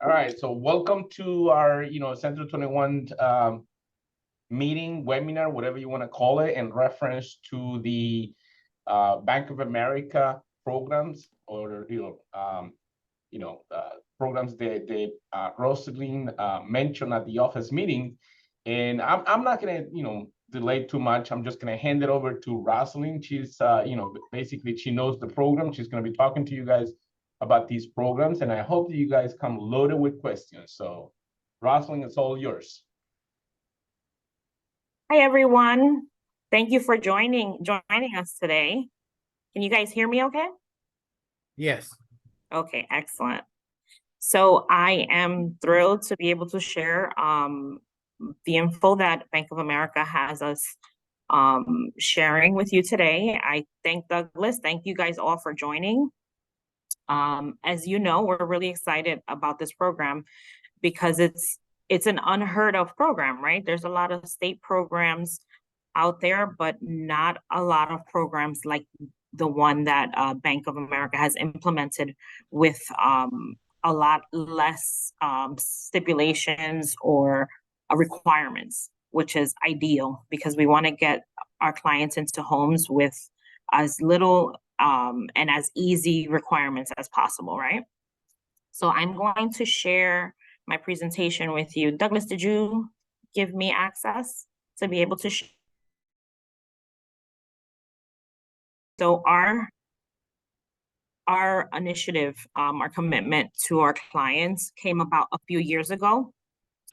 All right, so welcome to our, Central 21 meeting, webinar, whatever you want to call it, in reference to the Bank of America programs, or programs that Rosalee mentioned at the office meeting. And I'm not gonna delay too much. I'm just gonna hand it over to Rosalee. She's basically she knows the program. She's gonna be talking to you guys about these programs, and I hope that you guys come loaded with questions. So Rosalee, it's all yours. Hi everyone. Thank you for joining us today. Can you guys hear me okay? Yes. Okay, excellent. So I am thrilled to be able to share the info that Bank of America has us sharing with you today. I thank Douglas. Thank you guys all for joining. As you know, we're really excited about this program because it's an unheard of program, right? There's a lot of state programs out there, but not a lot of programs like the one that Bank of America has implemented with a lot less stipulations or requirements, which is ideal because we want to get our clients into homes with as little and as easy requirements as possible, right? So I'm going to share my presentation with you. Douglas, did you give me access to be able to share? So our initiative, our commitment to our clients came about a few years ago.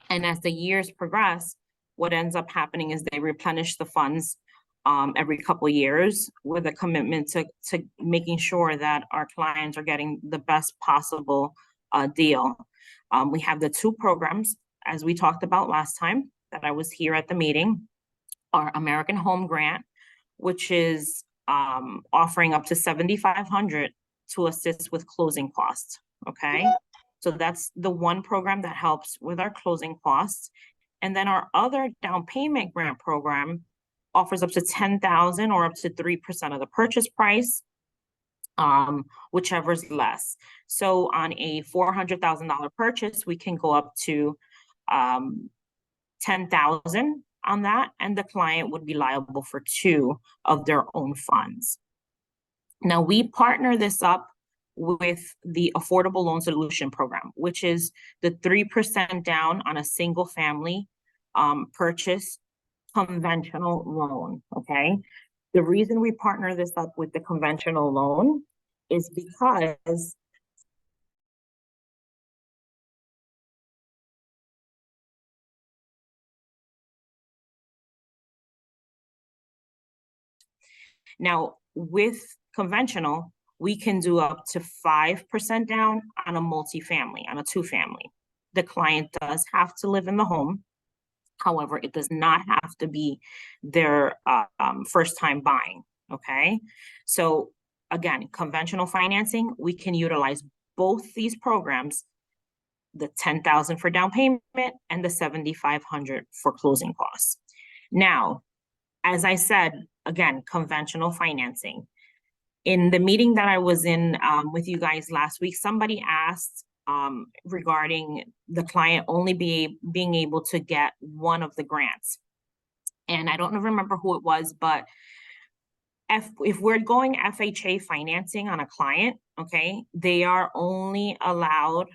And as the years progress, what ends up happening is they replenish the funds every couple of years with a commitment to making sure that our clients are getting the best possible deal. We have the two programs, as we talked about last time that I was here at the meeting, our American Home Grant, which is offering up to $7,500 to assist with closing costs, okay? So that's the one program that helps with our closing costs. And then our other down payment grant program offers up to $10,000 or up to 3% of the purchase price, whichever is less. So on a $400,000 purchase, we can go up to $10,000 on that, and the client would be liable for 2 of their own funds. Now we partner this up with the Affordable Loan Solution Program, which is the 3% down on a single family purchase conventional loan, okay? The reason we partner this up with the conventional loan is because now with conventional, we can do up to 5% down on a multifamily, on a 2-family. The client does have to live in the home. However, it does not have to be their first time buying, okay? So again, conventional financing, we can utilize both these programs, the $10,000 for down payment and the $7,500 for closing costs. Now, as I said, again, conventional financing. In the meeting that I was in with you guys last week, somebody asked regarding the client only being able to get one of the grants. And I don't remember who it was, but if we're going FHA financing on a client, okay, they are only allowed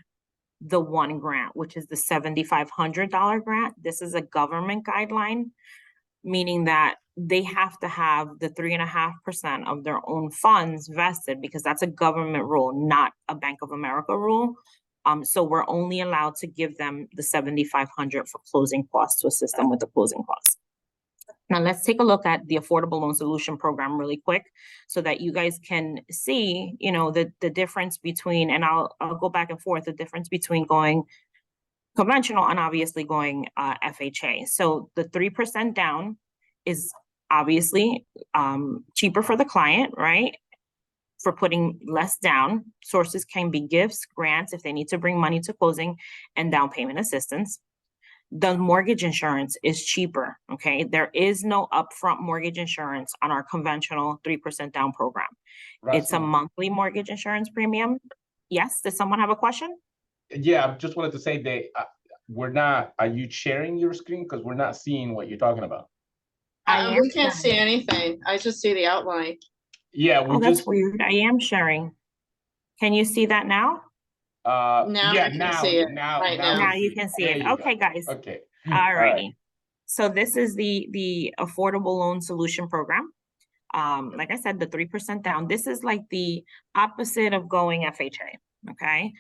the one grant, which is the $7,500 grant. This is a government guideline, meaning that they have to have the 3.5% of their own funds vested because that's a government rule, not a Bank of America rule. So we're only allowed to give them the $7,500 for closing costs to assist them with the closing costs. Now let's take a look at the Affordable Loan Solution Program really quick so that you guys can see, the difference between, and I'll go back and forth, the difference between going conventional and obviously going FHA. So the 3% down is obviously cheaper for the client, right? For putting less down. Sources can be gifts, grants, if they need to bring money to closing, and down payment assistance. The mortgage insurance is cheaper, okay? There is no upfront mortgage insurance on our conventional 3% down program. It's a monthly mortgage insurance premium. Yes, does someone have a question? Yeah, I just wanted to say that we're not, are you sharing your screen? Because we're not seeing what you're talking about. I am We can't see sharing. anything. I just see the outline. Yeah, we Oh, that's just, weird. I am sharing. Can you see that now? Now yeah, I can now, see it now, right now. now. Now you can see There it. you go. Okay, guys. Okay. All right. righty. So this is the Affordable Loan Solution Program. Like I said, the 3% down. This is like the opposite of going FHA. Okay.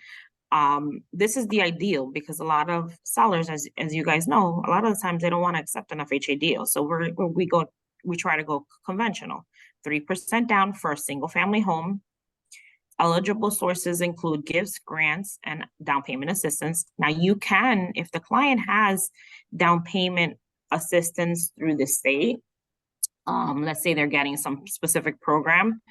This is the ideal because a lot of sellers, as you guys know, a lot of the times they don't want to accept an FHA deal. So we try to go conventional. 3% down for a single family home. Eligible sources include gifts, grants, and down payment assistance. Now you can, if the client has down payment assistance through the state, let's say they're getting some specific program,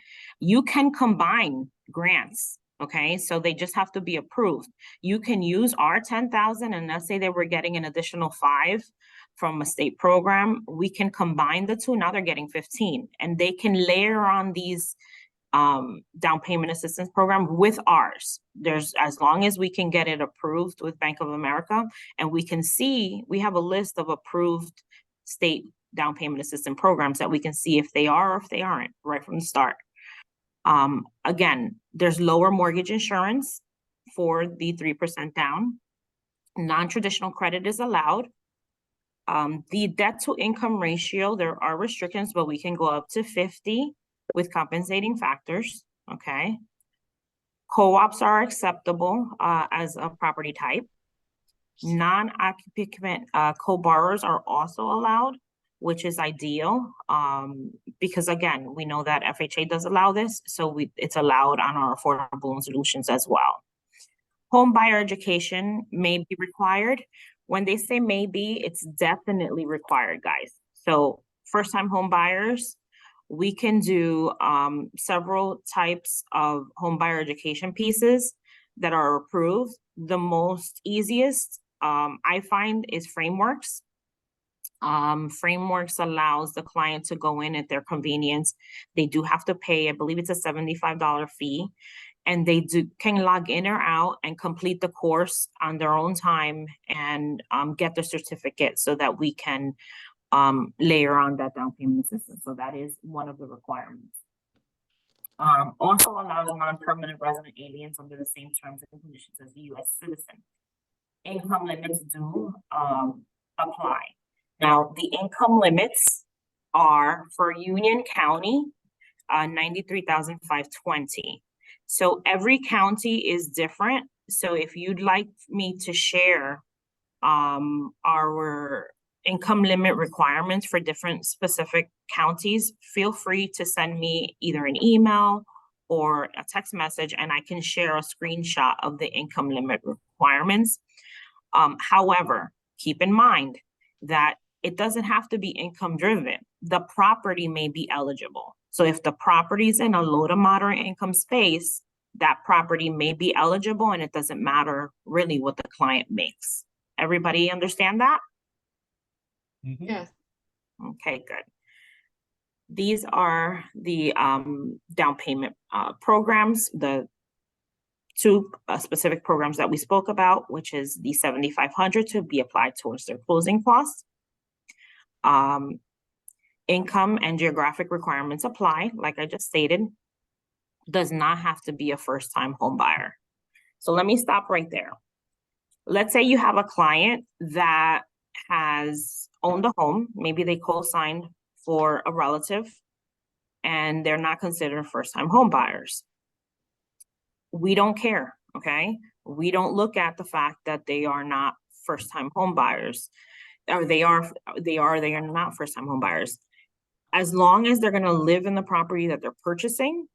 you can combine grants. Okay, so they just have to be approved. You can use our 10,000, and let's say they were getting an additional 5 from a state program. We can combine the two. Now they're getting 15, and they can layer on these down payment assistance program with ours. There's, as long as we can get it approved with Bank of America, and we can see, we have a list of approved state down payment assistance programs that we can see if they are or if they aren't right from the start. Again, there's lower mortgage insurance for the 3% down. Non-traditional credit is allowed. The debt to income ratio, there are restrictions, but we can go up to 50 with compensating factors. Okay. Co-ops are acceptable as a property type. Non-occupant co-borrowers are also allowed, which is ideal, because again, we know that FHA does allow this, so it's allowed on our affordable loan solutions as well. Home buyer education may be required. When they say maybe, it's definitely required, guys. So first-time home buyers, we can do several types of home buyer education pieces that are approved. The most easiest I find is frameworks. Frameworks allows the client to go in at their convenience. They do have to pay, I believe it's a $75 fee, and they can log in or out and complete the course on their own time and get the certificate so that we can layer on that down payment assistance. So that is one of the requirements. Also allowing non-permanent resident aliens under the same terms and conditions as a U.S. citizen. Income limits do apply. Now, the income limits are for Union County, $93,520. So every county is different. So if you'd like me to share our income limit requirements for different specific counties, feel free to send me either an email or a text message, and I can share a screenshot of the income limit requirements. However, keep in mind that it doesn't have to be income driven. The property may be eligible. So if the property is in a low to moderate income space, that property may be eligible, and it doesn't matter really what the client makes. Everybody understand that? Mm-hmm. Yes. Okay, good. These are the down payment programs, the two specific programs that we spoke about, which is the $7,500 to be applied towards their closing costs. Income and geographic requirements apply, like I just stated. Does not have to be a first-time home buyer. So let me stop right there. Let's say you have a client that has owned a home, maybe they co-signed for a relative, and they're not considered first-time home buyers. We don't care, okay? We don't look at the fact that they are not first-time home buyers, or they are not first-time home buyers. As long as they're gonna live in the property that they're purchasing,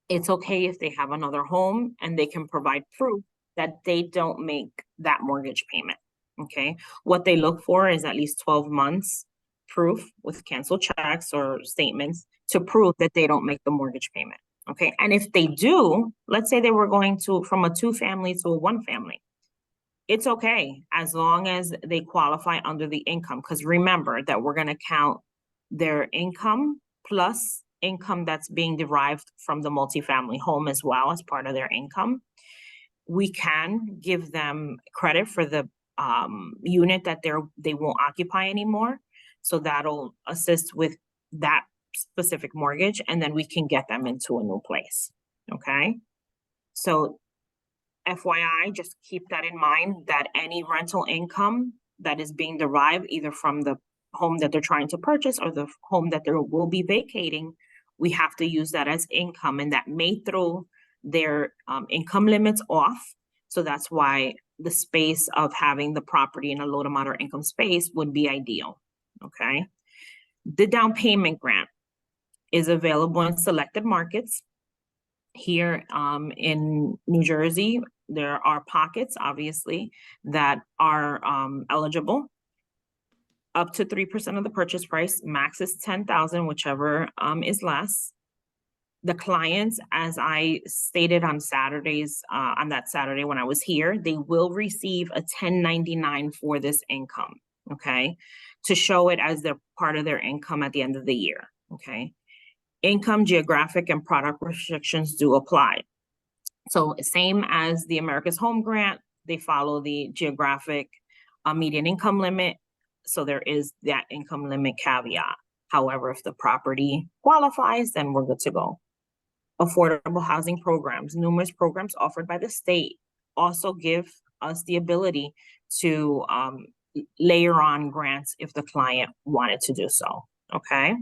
it's okay if they have another home and they can provide proof that they don't make that mortgage payment, okay? What they look for is at least 12 months proof with canceled checks or statements to prove that they don't make the mortgage payment, okay? And if they do, let's say they were going to from a 2-family to a 1-family, it's okay as long as they qualify under the income, because remember that we're gonna count their income plus income that's being derived from the multifamily home as well as part of their income. we can give them credit for the unit that they won't occupy anymore. So that'll assist with that specific mortgage, and then we can get them into a new place, okay? So FYI, just keep that in mind, that any rental income that is being derived either from the home that they're trying to purchase or the home that they will be vacating, we have to use that as income, and that may throw their income limits off. So that's why the space of having the property in a low to moderate income space would be ideal, okay? The down payment grant is available in selected markets. Here in New Jersey, there are pockets, obviously, that are eligible. Up to 3% of the purchase price, max is 10,000, whichever is less. The clients, as I stated on Saturdays, on that Saturday when I was here, they will receive a 1099 for this income, okay? To show it as their part of their income at the end of the year, okay? Income, geographic, and product restrictions do apply. So same as the America's Home Grant, they follow the geographic median income limit. So there is that income limit caveat. However, if the property qualifies, then we're good to go. Affordable housing programs, numerous programs offered by the state also give us the ability to layer on grants if the client wanted to do so, okay?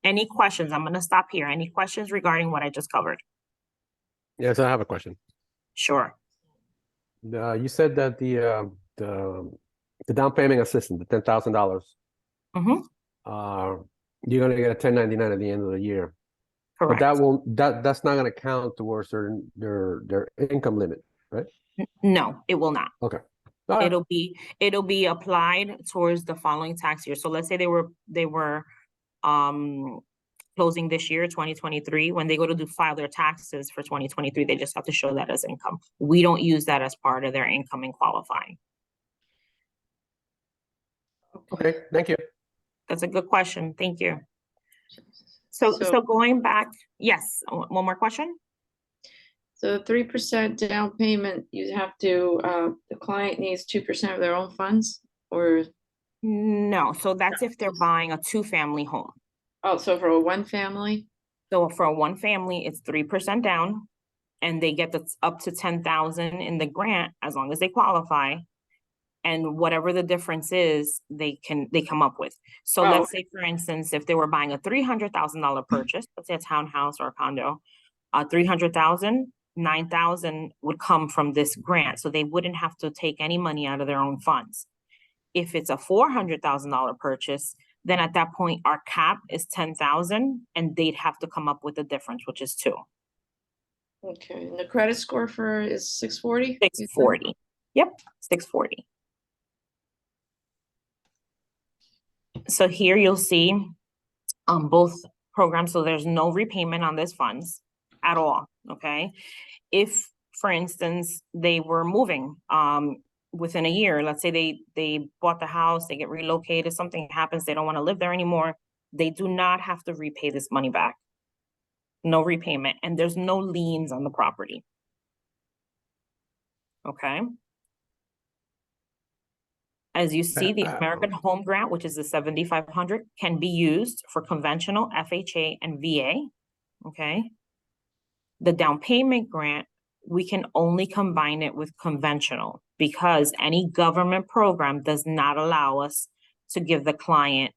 Any questions? I'm gonna stop here. Any questions regarding what I just covered? Yes, I have a question. Sure. You said that the down payment assistance, the $10,000, you're gonna get a 1099 at the end of the year. But Correct. that won't, that's not gonna count towards their income limit, right? No, it will not. Okay. All right. It'll be applied towards the following tax year. So let's say they were closing this year, 2023. When they go to file their taxes for 2023, they just have to show that as income. We don't use that as part of their income in qualifying. Okay, thank you. That's a good question. Thank you. So going back, yes, one more question? So 3% down payment, you have to, the client needs 2% of their own funds, or, No, so that's if they're buying a two-family home. oh, so for a one family? So for a one family, it's 3% down, and they get up to 10,000 in the grant as long as they qualify. And whatever the difference is, they come up with. So let's say, for instance, if they were buying a $300,000 purchase, let's say a townhouse or a condo, 300,000, 9,000 would come from this grant. So they wouldn't have to take any money out of their own funds. If it's a $400,000 purchase, then at that point, our cap is 10,000, and they'd have to come up with the difference, which is 2. Okay, and the credit score is 640? 640. Yep, 640. So here you'll see both programs. So there's no repayment on these funds at all, okay? If, for instance, they were moving within a year, let's say they bought the house, they get relocated, something happens, they don't want to live there anymore, they do not have to repay this money back. No repayment, and there's no liens on the property. Okay? As you see, the American Home Grant, which is the 7,500, can be used for conventional, FHA, and VA, okay? The down payment grant, we can only combine it with conventional because any government program does not allow us to give the client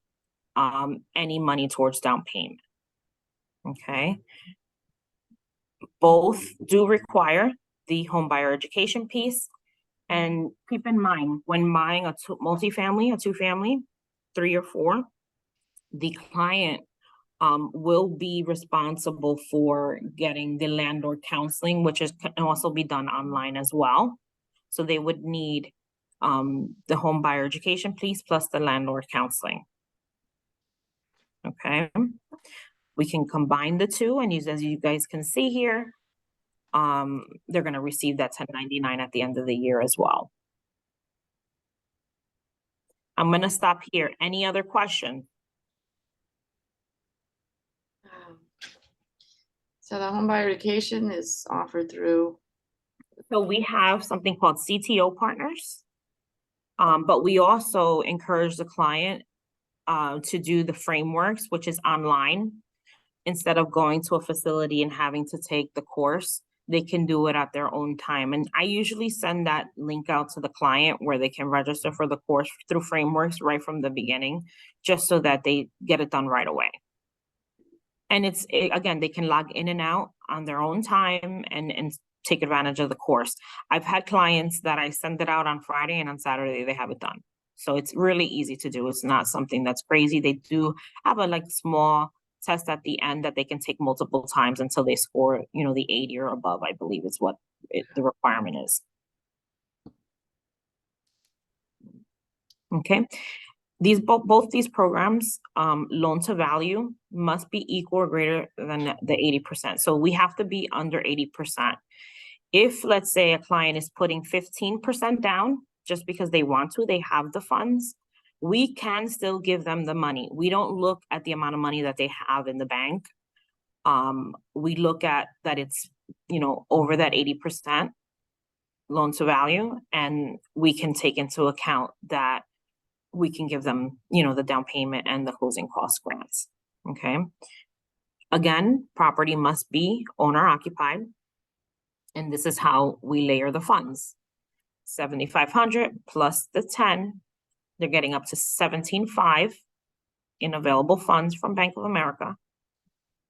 any money towards down payment, okay? Both do require the home buyer education piece. And keep in mind, when buying a multifamily, a two-family, 3 or 4, the client will be responsible for getting the landlord counseling, which can also be done online as well. So they would need the home buyer education piece plus the landlord counseling. Okay, we can combine the two and use, as you guys can see here, they're going to receive that 1099 at the end of the year as well. I'm going to stop here. Any other questions? So the home buyer education is offered through So we have something called CTO partners. But we also encourage the client to do the frameworks, which is online. Instead of going to a facility and having to take the course, they can do it at their own time. And I usually send that link out to the client where they can register for the course through frameworks right from the beginning, just so that they get it done right away. And again, they can log in and out on their own time and take advantage of the course. I've had clients that I send it out on Friday and on Saturday they have it done. So it's really easy to do. It's not something that's crazy. They do have a small test at the end that they can take multiple times until they score, the 80 or above, I believe is what the requirement is. Okay. Both these programs, loan to value must be equal or greater than the 80%. So we have to be under 80%. If, let's say, a client is putting 15% down just because they want to, they have the funds, we can still give them the money. We don't look at the amount of money that they have in the bank. We look at that it's, over that 80% loan to value, and we can take into account that we can give them, the down payment and the closing cost grants. Okay. Again, property must be owner occupied. And this is how we layer the funds. 7,500 plus the 10, they're getting up to 17,500 in available funds from Bank of America.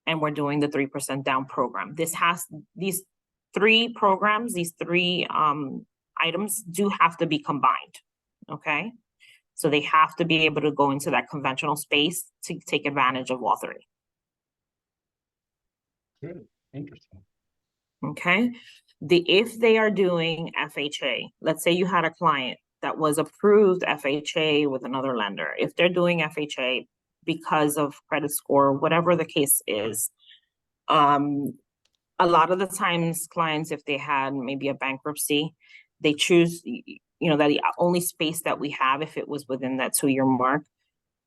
And we're doing the 3% down program. These three programs, these three items do have to be combined. Okay. So they have to be able to go into that conventional space to take advantage of all three. Good. Interesting. Okay. If they are doing FHA, let's say you had a client that was approved FHA with another lender. If they're doing FHA because of credit score, whatever the case is, a lot of the times clients, if they had maybe a bankruptcy, they choose, that the only space that we have, if it was within that 2-year mark,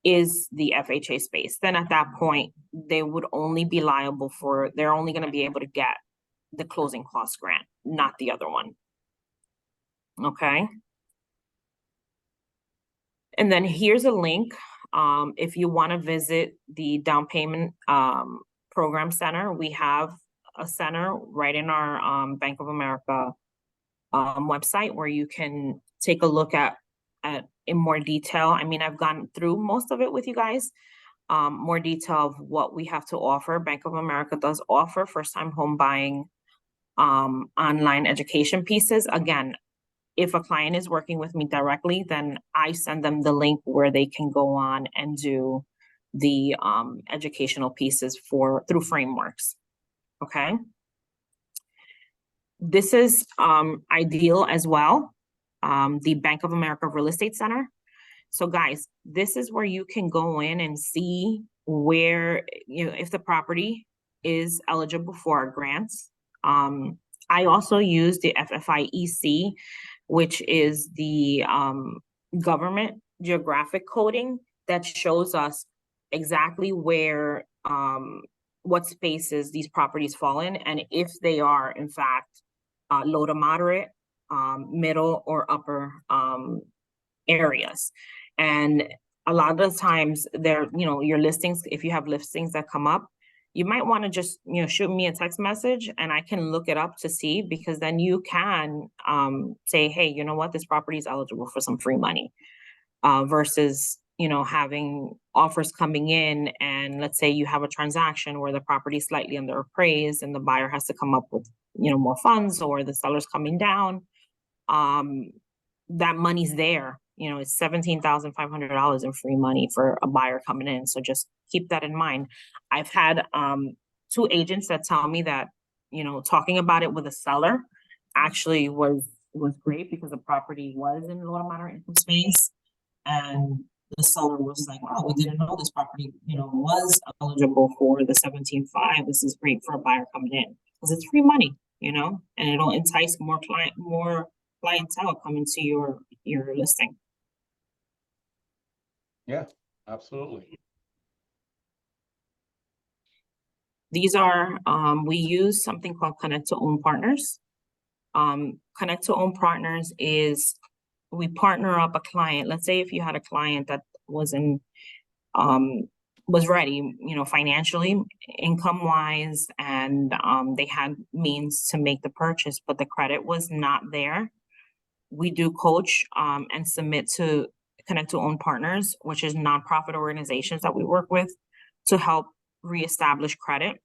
is the FHA space. Then at that point, they would only be liable they're only going to be able to get the closing cost grant, not the other one. Okay. And then here's a link. If you want to visit the down payment program center, we have a center right in our Bank of America website where you can take a look at in more detail. I mean, I've gone through most of it with you guys. More detail of what we have to offer. Bank of America does offer first-time home buying online education pieces. Again, if a client is working with me directly, then I send them the link where they can go on and do the educational pieces through frameworks. Okay. This is ideal as well. The Bank of America Real Estate Center. So guys, this is where you can go in and see where, if the property is eligible for our grants. I also use the FFIEC, which is the government geographic coding that shows us exactly where, what spaces these properties fall in, and if they are in fact low to moderate, middle or upper areas. And a lot of the times your listings, if you have listings that come up, you might want to just, shoot me a text message and I can look it up to see, because then you can say, hey, you know what, this property is eligible for some free money versus, having offers coming in. And let's say you have a transaction where the property is slightly under appraised and the buyer has to come up with, more funds, or the seller's coming down. That money's there. It's $17,500 in free money for a buyer coming in. So just keep that in mind. I've had 2 agents that tell me that, talking about it with a seller actually was great, because the property was in low to moderate income space. And the seller was like, wow, we didn't know this property, was eligible for the 17.5. This is great for a buyer coming in, because it's free money, and it'll entice more clientele coming to your listing. Yeah, absolutely. These are, we use something called Connect to Own Partners. Connect to Own Partners is we partner up a client. Let's say if you had a client that was ready, financially, income wise, and they had means to make the purchase, but the credit was not there. We do coach and submit to Connect to Own Partners, which is nonprofit organizations that we work with to help reestablish credit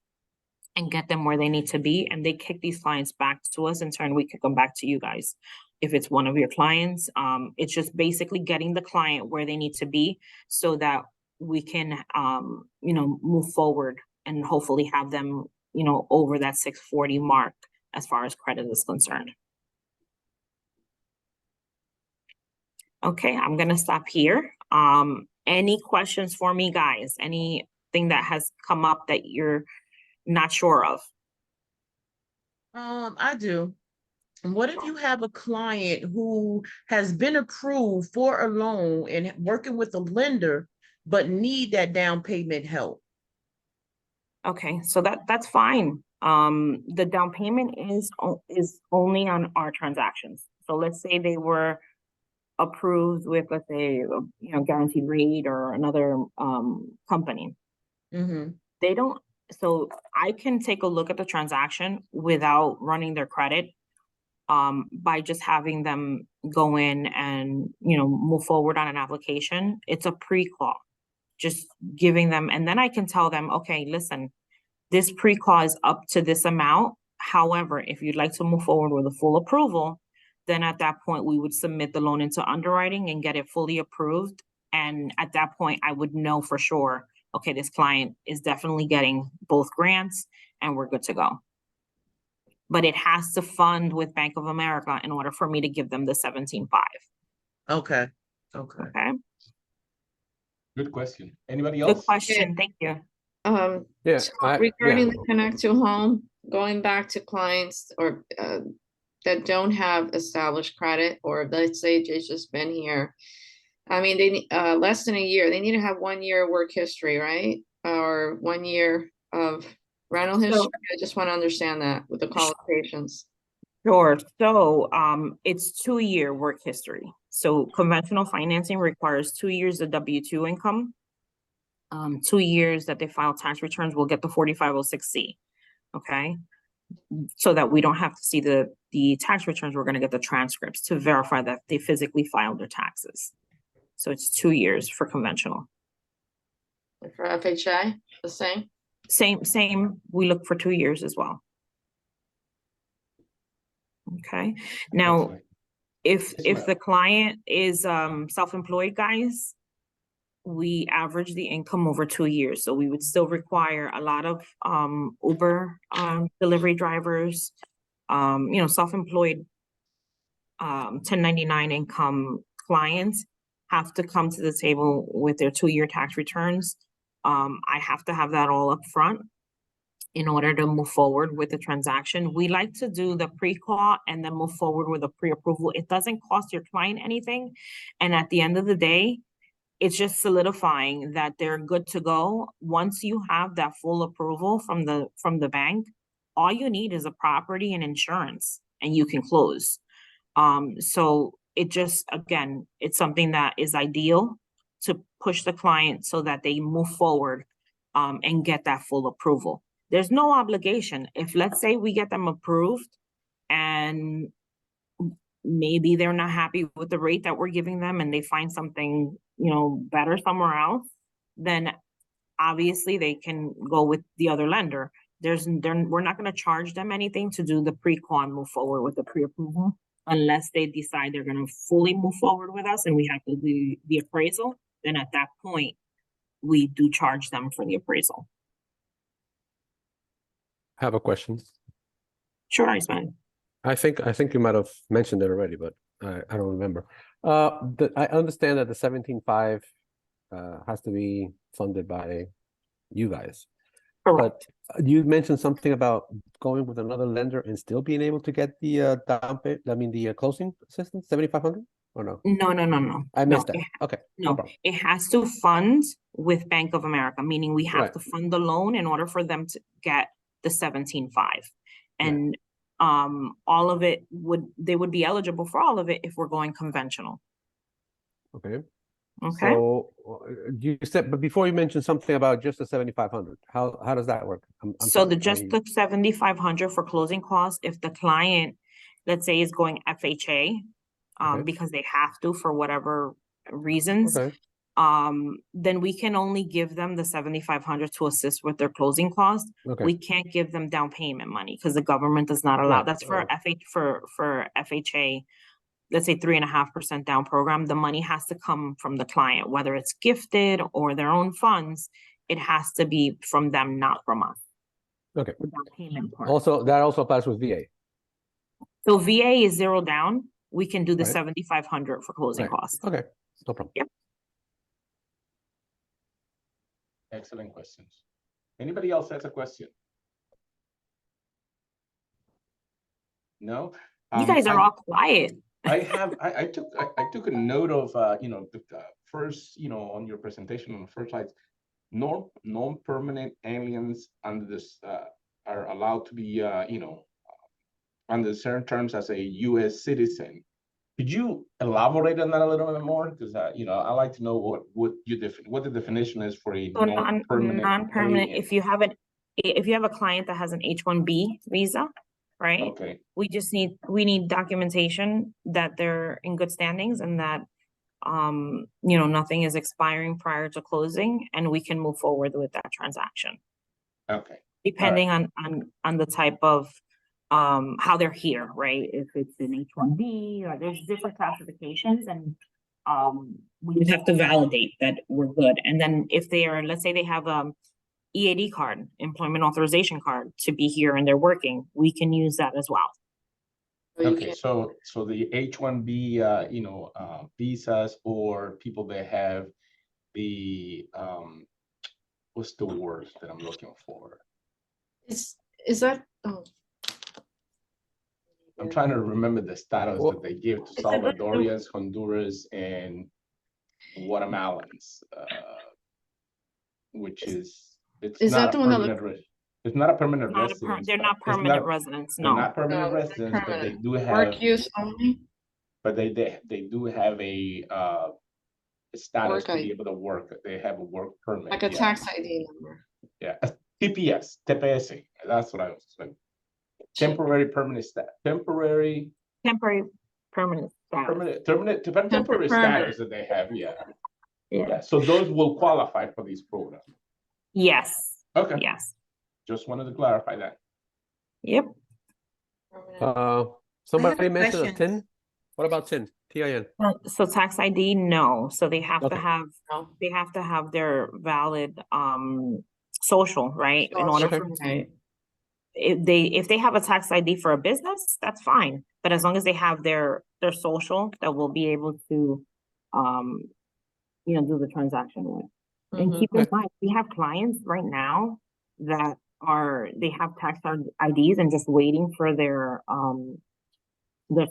and get them where they need to be. And they kick these clients back to us. In turn, we kick them back to you guys. If it's one of your clients, it's just basically getting the client where they need to be so that we can, move forward and hopefully have them, over that 640 mark as far as credit is concerned. Okay, I'm gonna stop here. Any questions for me, guys? Anything that has come up that you're not sure of? I do. What if you have a client who has been approved for a loan and working with a lender, but need that down payment help? Okay, so that's fine. The down payment is only on our transactions. So let's say they were approved with, let's say, Guaranteed Rate or another company. Mm-hmm. They don't, so I can take a look at the transaction without running their credit, by just having them go in and, move forward on an application. It's a pre-qual, just giving them, and then I can tell them, okay, listen, this pre-qual is up to this amount. However, if you'd like to move forward with a full approval, then at that point, we would submit the loan into underwriting and get it fully approved. And at that point, I would know for sure, okay, this client is definitely getting both grants and we're good to go. But it has to fund with Bank of America in order for me to give them the 17.5. Okay. Okay. Good question. Anybody Good else? question. Thank you. Yeah, So regarding the Connect to Home, going back to clients or that don't have established credit, or let's say they've just been here. I mean, they need less than a year. They need to have 1 year work history, right? Or 1 year of rental history. I just want to understand that with the qualifications. Sure. So it's 2-year work history. So conventional financing requires 2 years of W-2 income. 2 years that they file tax returns will get the 4506C. Okay. So that we don't have to see the tax returns, we're going to get the transcripts to verify that they physically filed their taxes. So it's 2 years for conventional. For FHA, the same? Same. We look for 2 years as well. Okay. Now, Excellent. if the client is self-employed, guys, we average the income over 2 years. So we would still require a lot of Uber delivery drivers, self-employed 1099 income clients have to come to the table with their 2-year tax returns. I have to have that all up front in order to move forward with the transaction. We like to do the pre-qual and then move forward with a pre-approval. It doesn't cost your client anything. And at the end of the day, it's just solidifying that they're good to go. Once you have that full approval from the bank, all you need is a property and insurance and you can close. So it just, again, it's something that is ideal to push the client so that they move forward and get that full approval. There's no obligation. If, let's say, we get them approved and maybe they're not happy with the rate that we're giving them and they find something, better somewhere else, then obviously they can go with the other lender. We're not going to charge them anything to do the pre-qual and move forward with the pre-approval unless they decide they're going to fully move forward with us and we have to do the appraisal. Then at that point, we do charge them for the appraisal. I have a question. Sure, Iceman. I think you might have mentioned it already, but I don't remember. I understand that the 17.5 has to be funded by you guys. Correct. But you mentioned something about going with another lender and still being able to get the down payment. I mean, the closing assistance, 7,500 or no? No. I missed that. Okay. No, it has to fund with Bank of America, meaning we have Right. to fund the loan in order for them to get the 17.5. And all of it they would be eligible for all of it if we're going conventional. Okay. Okay, So you said, but before you mentioned something about just the 7,500. How does that work? I'm so sorry, just the 7,500 for closing costs, if the client, let's say, is going FHA, Okay. because they have to for whatever reasons, Okay. then we can only give them the 7,500 to assist with their closing costs. Okay. We can't give them down payment money because the government does not allow. Right, That's for right. for FHA. Let's say 3.5% down program. The money has to come from the client, whether it's gifted or their own funds. It has to be from them, not from us. Okay. The down payment part. Also, that also applies with VA. So VA is 0 down. We can do the Right. 7,500 for closing Right. costs. Okay. No problem. Yep. Excellent questions. Anybody else has a question? No? You guys are all quiet. I took a note of, the first, on your presentation on the first slides, non-permanent aliens under this, are allowed to be, under certain terms as a U.S. citizen. Could you elaborate on that a little bit more? Because, I like to know what the definition is for a So non-permanent permanent, alien. if you have a client that has an H-1B visa, right? Okay, We need documentation that they're in good standings and that, nothing is expiring prior to closing, and we can move forward with that transaction, okay. depending on the type of, how they're here, right? If it's an H-1B, or there's different classifications, and, we just have to validate that we're good. And then if they are, let's say they have, EAD card, employment authorization card, to be here and they're working, we can use that as well. Or you Okay, can- so the H-1B, visas, or people that have the, what's the word that I'm looking for? Is that, oh. I'm trying to remember the status Well- that they give to It's a good- Salvadorians, Honduras, and Guatemalans, which is, it's Is that not the a one that permanent it's not a permanent Not a residence. they're but not it's permanent residents, They're no. not permanent No, residents, but they permanent. do have, Work use only? but they do have a status Work to be ID. able to work. They have a work permit. Like a yeah. tax ID number. Yeah, TPS, that's what I was saying. Temporary permanent temporary Temporary permanent status. temporary status that they have, yeah. So those will qualify for these programs. Yes, Okay, yes, just wanted to clarify that. yep. Permanent. Somebody a mentioned a question. TIN. What about TIN? TIN. So tax ID, no. So they have to Okay. have, No. they have to have their valid, social, right? In order Social, for, right. if they have a tax ID for a business, that's fine. But as long as they have their social, that will be able to, do the transaction with. And Mhm. keep in Okay. mind, we have clients right now that they have tax IDs and just waiting for their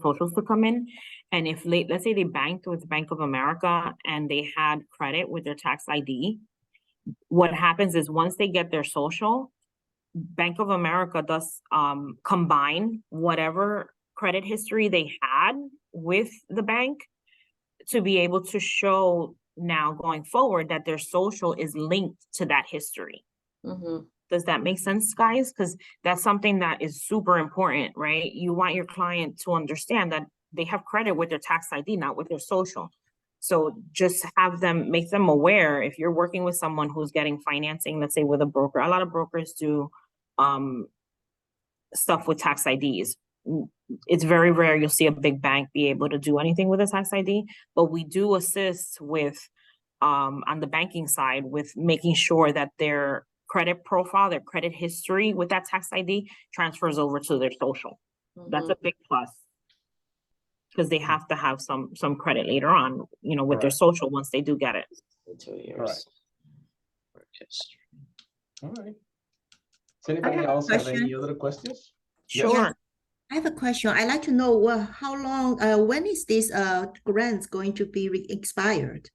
socials to come in. And if let's say they banked with Bank of America and they had credit with their tax ID, what happens is once they get their social, Bank of America does combine whatever credit history they had with the bank to be able to show now going forward that their social is linked to that history. Mhm. Does that make sense, guys? Because that's something that is super important, right? You want your client to understand that they have credit with their tax ID, not with their social. So just make them aware, if you're working with someone who's getting financing, let's say with a broker, a lot of brokers do stuff with tax IDs. It's very rare you'll see a big bank be able to do anything with a tax ID, but we do assist with, on the banking side, with making sure that their credit profile, their credit history with that tax ID transfers over to their social. That's a big plus. Because they have to have some credit later on, with their Correct. social once they do get it. 2 years. Correct. Work history. All right. Does anybody have a else have any question. other questions? Yes. Sure. I have a question. I'd like to know how long, when is this grant going to be expired?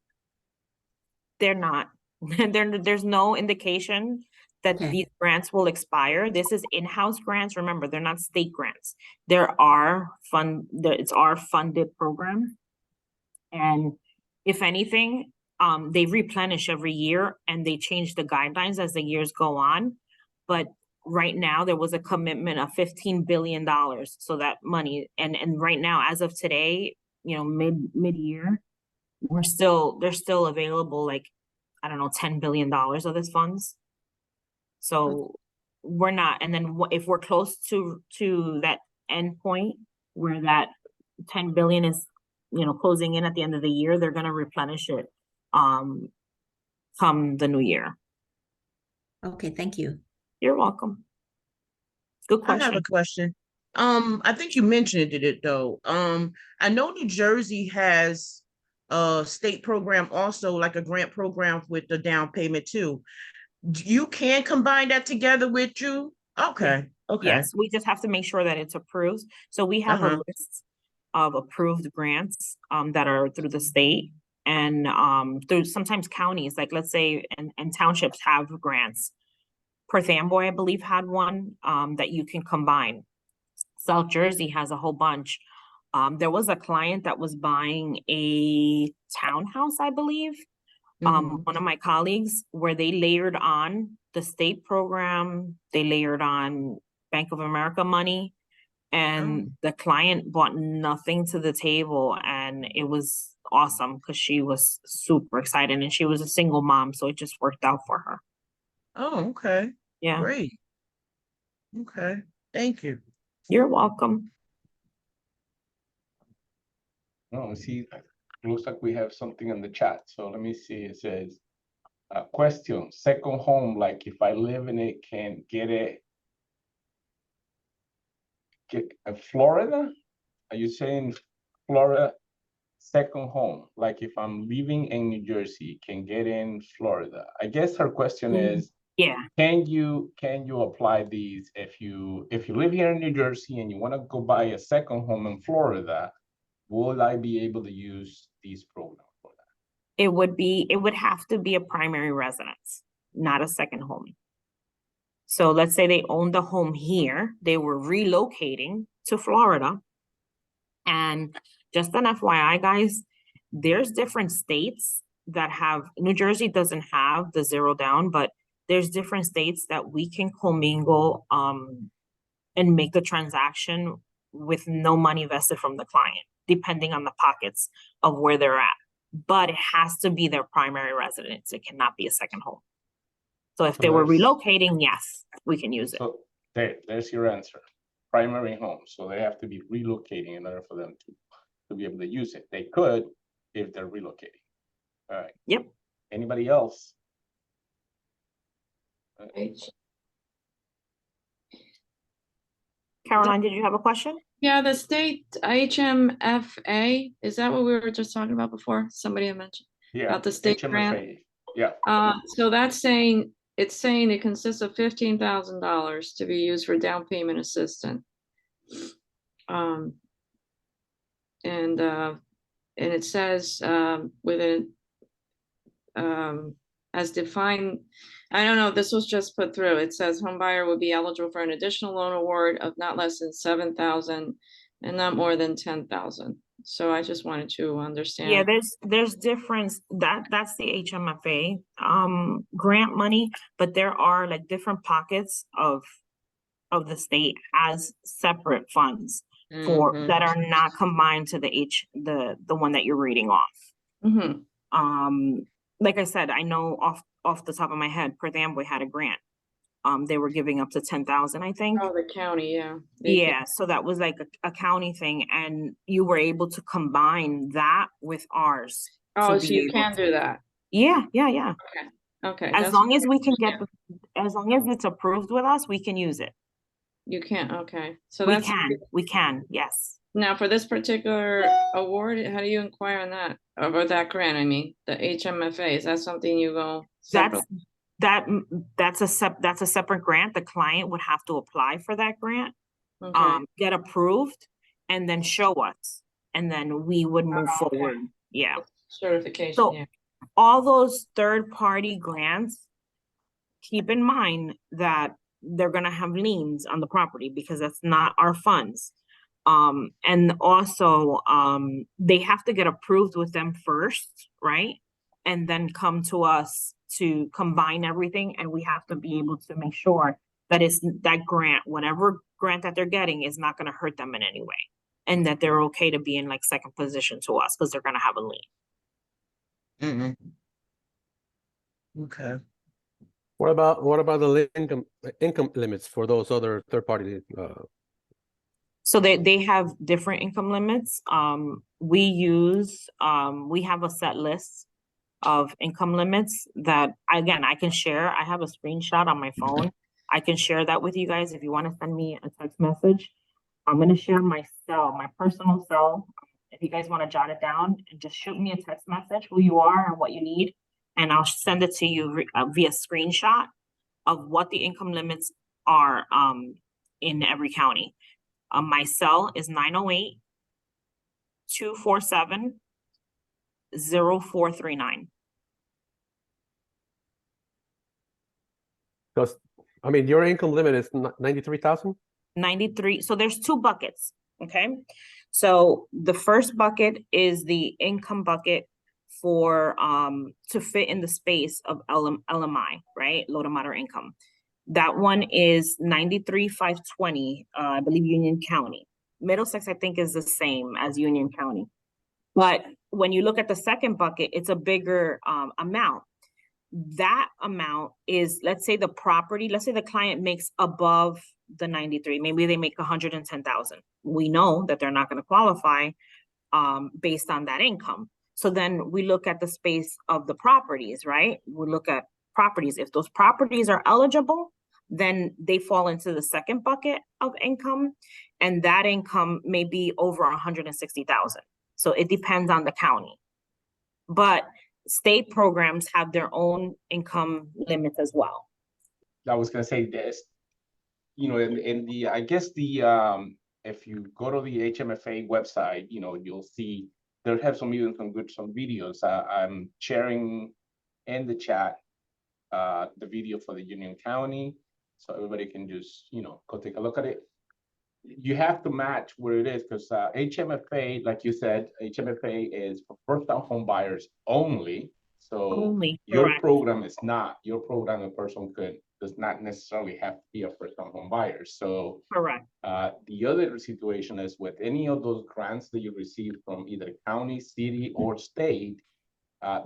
They're not. There's no indication that Okay. these grants will expire. This is in-house grants. Remember, they're not state grants. It's our funded program. And if anything, they replenish every year and they change the guidelines as the years go on. But right now there was a commitment of $15 billion. So that money, and right now, as of today, mid-year, they're still available, like, I don't know, $10 billion of this funds. So we're not, and then if we're close to that end point where that 10 billion is, closing in at the end of the year, they're gonna replenish it come the new year. Okay, thank you. You're welcome. Good I have a question. question. I think you mentioned it though. I know New Jersey has a state program also, like a grant program with the down payment too. You can combine that together with you? Okay, okay. Yes, we just have to make sure that it's approved. So we have a Uh-huh. list of approved grants that are through the state and through sometimes counties, like let's say and townships have grants. Perth Amboy, I believe, had one that you can combine. South Jersey has a whole bunch. There was a client that was buying a townhouse, I believe. Mhm. One of my colleagues, where they layered on the state program, they layered on Bank of America money, and the client brought nothing to the table, and it was awesome because she was super excited and she was a single mom, so it just worked out for her. Oh, okay. Yeah, Great. Okay, thank you. you're welcome. No, see, looks like we have something in the chat. So let me see. It says, question, second home, like if I live in it, can get Florida? Are you saying Florida second home? Like if I'm living in New Jersey, can get in Florida? I guess her question is, Yeah, can you apply these if you live here in New Jersey and you want to go buy a second home in Florida? Will I be able to use these programs for that? it would have to be a primary residence, not a second home. So let's say they owned the home here, they were relocating to Florida. And just an FYI, guys, there's different states that have, New Jersey doesn't have the 0 down, but there's different states that we can commingle and make the transaction with no money vested from the client, depending on the pockets of where they're at. But it has to be their primary residence. It cannot be a second home. So if they were relocating, yes, we can use it. So there's your answer. Primary home. So they have to be relocating in order for them to be able to use it. They could if they're relocating. All right. Yep. Anybody else? Caroline, did you have a question? Yeah, the state HMFA, is that what we were just talking about before? Somebody had mentioned Yeah. about the state grant. HMFA. Yeah. So that's saying, it's saying it consists of $15,000 to be used for down payment assistance. And it says within as defined, I don't know, this was just put through. It says home buyer would be eligible for an additional loan award of not less than 7,000 and not more than 10,000. So I just wanted to understand. Yeah, there's difference. That's the HMFA grant money, but there are like different pockets of the state as separate funds for that are not combined to the one that you're reading off. Like I said, I know off the top of my head, Perth Amboy had a grant. They were giving up to 10,000, I think. Oh, the county, yeah. Yeah, so that was like a county thing, and you were able to combine that with ours. Oh, so you can do that. Yeah. Okay. As long as we can get, as long as it's approved with us, we can use it. You can, okay. So we can, yes. Now for this particular award, how do you inquire on that? About that grant, I mean, the HMFA, is that something you go? That's a separate grant. The client would have to apply for that grant, get approved, and then show us, and then we would move forward. Yeah. Certification, so, yeah. All those third-party grants keep in mind that they're gonna have liens on the property because that's not our funds. And also, they have to get approved with them first, right? And then come to us to combine everything, and we have to be able to make sure that it's that grant, whatever grant that they're getting, is not gonna hurt them in any way. And that they're okay to be in like second position to us, because they're gonna have a lien. Okay. What about the income limits for those other third party? So they have different income limits. We have a set list of income limits that, again, I can share. I have a screenshot on my phone. I can share that with you guys if you want to send me a text message. I'm gonna share my cell, my personal cell. If you guys want to jot it down, and just shoot me a text message, who you are and what you need, and I'll send it to you via screenshot of what the income limits are in every county. My cell is 908-247-0439. Because I mean, your income limit is 93,000. 93. So there's two buckets. Okay. So the first bucket is the income bucket for to fit in the space of LMI, right? Low to moderate income. That one is 93,520, I believe Union County. Middlesex, I think, is the same as Union County. But when you look at the second bucket, it's a bigger amount. That amount is, let's say the client makes above the 93, maybe they make 110,000. We know that they're not going to qualify based on that income. So then we look at the space of the properties, right? We look at properties. If those properties are eligible, then they fall into the second bucket of income, and that income may be over 160,000. So it depends on the county. But state programs have their own income limits as well. I was gonna say this, in the, I guess the, if you go to the HMFA website, you'll see they'll have some videos. I'm sharing in the chat the video for the Union County, so everybody can just, go take a look at it. You have to match where it is, because HMFA, like you said, HMFA is for first-time home buyers only. So Only, your correct. program is not. Your program, a person does not necessarily have to be a first-time home buyer. So Correct. the other situation is with any of those grants that you receive from either county, city, or state,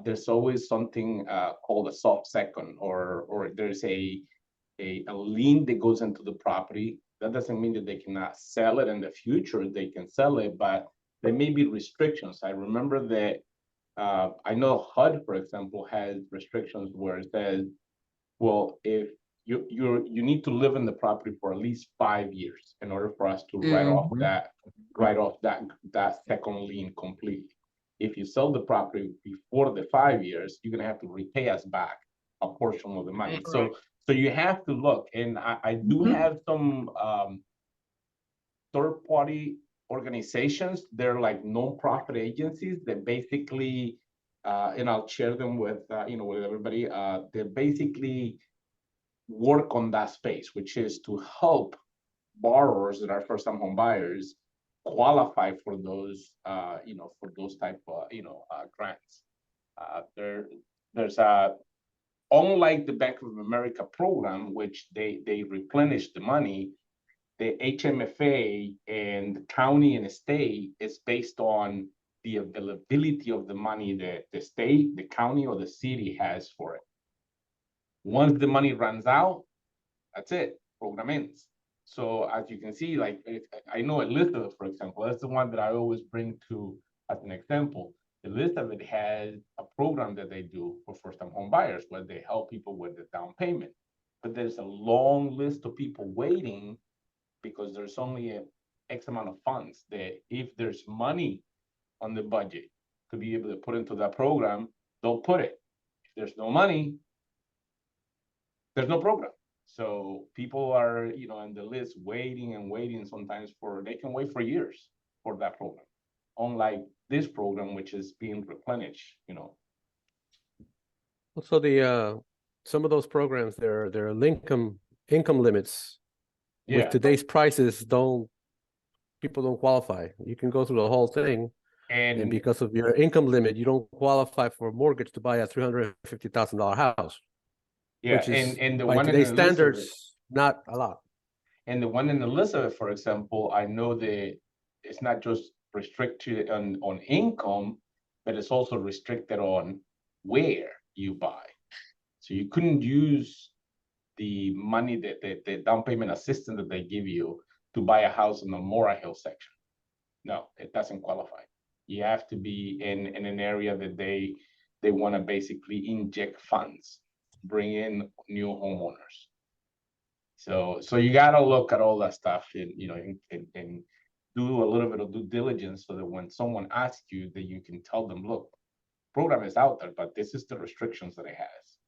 there's always something called a soft second, or there's a lien that goes into the property. That doesn't mean that they cannot sell it in the future. They can sell it, but there may be restrictions. I remember that I know HUD, for example, has restrictions where it says, well, if you need to live in the property for at least 5 years in order for us to write off that second lien completely. If you sell the property before the 5 years, you're gonna have to repay us back a portion of the money. Correct. So you have to look, and I do have some third-party organizations. They're like nonprofit agencies that basically, and I'll share them with with everybody. They basically work on that space, which is to help borrowers that are first-time home buyers qualify for those, for those type of, grants. There's a, unlike the Bank of America program, which they replenish the money, the HMFA and county and state is based on the availability of the money that the state, the county, or the city has for it. Once the money runs out, that's it, program ends. So as you can see, like I know Elizabeth, for example, that's the one that I always bring to as an example. Elizabeth has a program that they do for first-time home buyers where they help people with the down payment. But there's a long list of people waiting because there's only a X amount of funds that if there's money on the budget to be able to put into that program, they'll put it. If there's no money, there's no program. So people are, on the list waiting and waiting sometimes they can wait for years for that program. Unlike this program, which is being replenished, So the some of those programs, there are income limits. With Yeah, today's prices, people don't qualify. You can go through the whole thing, and and because of your income limit, you don't qualify for a mortgage to buy a $350,000 house, yeah, which is and the by one in today's Elizabeth, standards not a lot. and the one in Elizabeth, for example, I know that it's not just restricted on income, but it's also restricted on where you buy. So you couldn't use the money that the down payment assistance that they give you to buy a house in the Mora Hill section. No, it doesn't qualify. You have to be in an area that they want to basically inject funds, bring in new homeowners. So you got to look at all that stuff and and do a little bit of due diligence so that when someone asks you, that you can tell them, look, program is out there, but this is the restrictions that it has.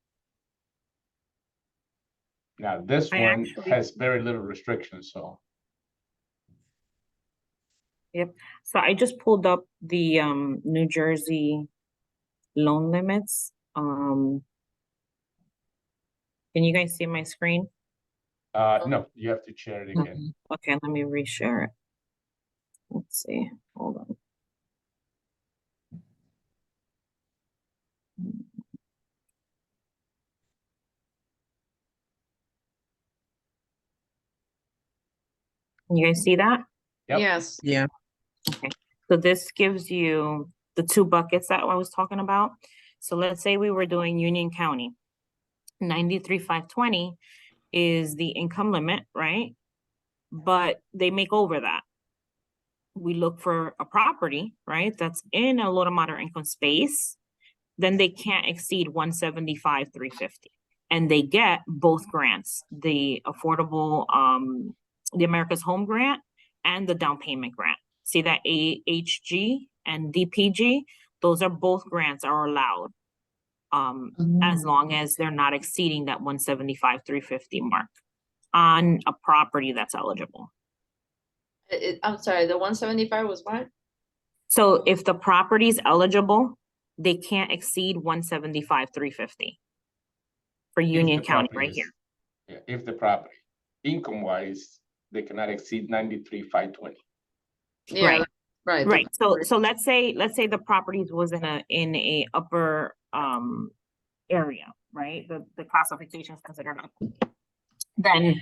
Now this I one actually- has very little restrictions, so. Yep. So I just pulled up the New Jersey loan limits. Can you guys see my screen? No, you have to share it again. Okay, let me reshare it. Let's see. Hold on. Can you guys see that? Yep. Yes. Yeah. So this gives you the two buckets that I was talking about. So let's say we were doing Union County. 93,520 is the income limit, right? But they make over that. We look for a property, right? That's in a low to moderate income space. Then they can't exceed 175,350. And they get both grants, the affordable, the America's Home Grant and the down payment grant. See that AHG and DPG, those are both grants are allowed. As long as they're not exceeding that 175,350 mark on a property that's eligible. I'm sorry, the 175 was what? So if the property's eligible, they can't exceed 175,350 for Union County right here. Yeah, if the property, income-wise, they cannot exceed 93,520. Yeah, Right. right. Right. So let's say the properties was in a upper area, right? The classification is considered up. Then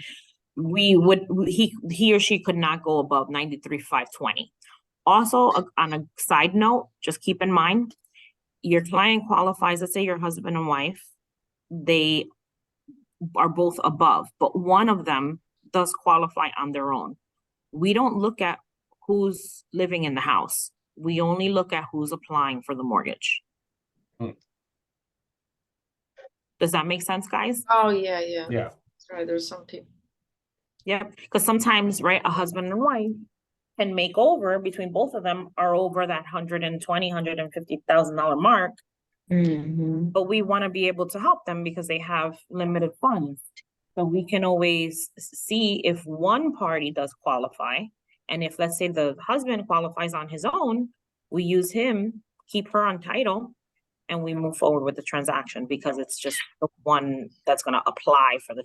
he or she could not go above 93,520. Also, on a side note, just keep in mind, your client qualifies, let's say your husband and wife, they are both above, but one of them does qualify on their own. We don't look at who's living in the house. We only look at who's applying for the mortgage. Does that make sense, guys? Oh, yeah. Yeah. That's right, there's some people. Yeah, because sometimes, right, a husband and wife can make over between both of them are over that $150,000 mark. But we want to be able to help them because they have limited funds. So we can always see if one party does qualify. And if, let's say, the husband qualifies on his own, we use him, keep her on title, and we move forward with the transaction because it's just the one that's going to apply for the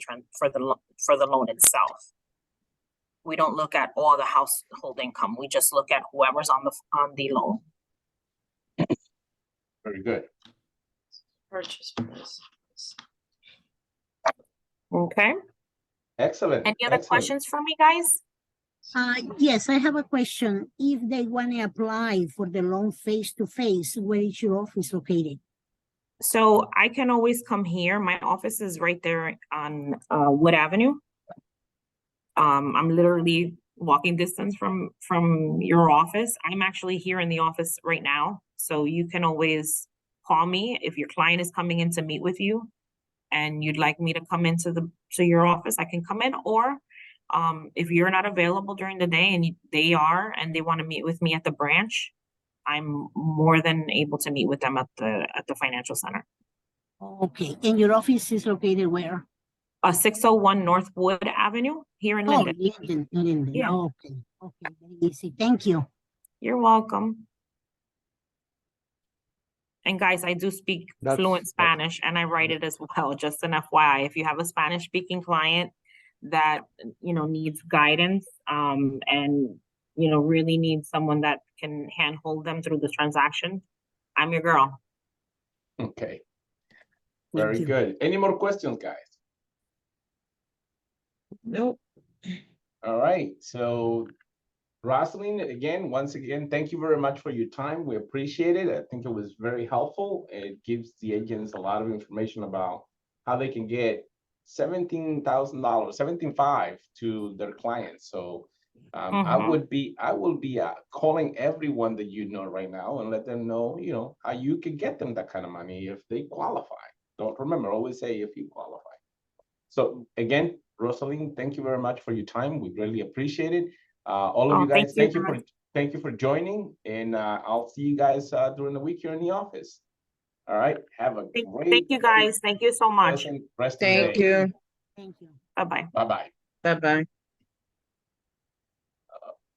loan itself. We don't look at all the household income. We just look at whoever's on the loan. Very good. Purchase price. Okay. Excellent. Any other Excellent. questions for me, guys? Yes, I have a question. If they want to apply for the loan face-to-face, where is your office located? So I can always come here. My office is right there on Wood Avenue. I'm literally walking distance from your office. I'm actually here in the office right now. So you can always call me if your client is coming in to meet with you and you'd like me to come into to your office, I can come in. Or if you're not available during the day and they are, and they want to meet with me at the branch, I'm more than able to meet with them at the financial center. Okay, and your office is located where? 601 North Wood Avenue here in Linden. Linden. Yeah. Okay, very easy. Thank you. You're welcome. And guys, I do speak That's- fluent Spanish and I write it as well, just an FYI. If you have a Spanish speaking client that, needs guidance, and, really needs someone that can handhold them through this transaction, I'm your girl. Okay, Thank very you. good. Any more questions, guys? Nope. All right, so Rosalee, again, once again, thank you very much for your time. We appreciate it. I think it was very helpful. It gives the agents a lot of information about how they can get $17,000, $17,500 to their clients. So I will be calling everyone that you know right now and let them know, how you can get them that kind of money if they qualify. Don't remember, always say if you qualify. So again, Rosalee, thank you very much for your time. We really appreciate it. All of you guys, thank you for joining, and I'll see you guys during the week here in the office. All right, have a great. Thank you, guys. Thank you so much. Rest of the day. Thank you. Thank you. Bye-bye. Bye-bye. Bye-bye.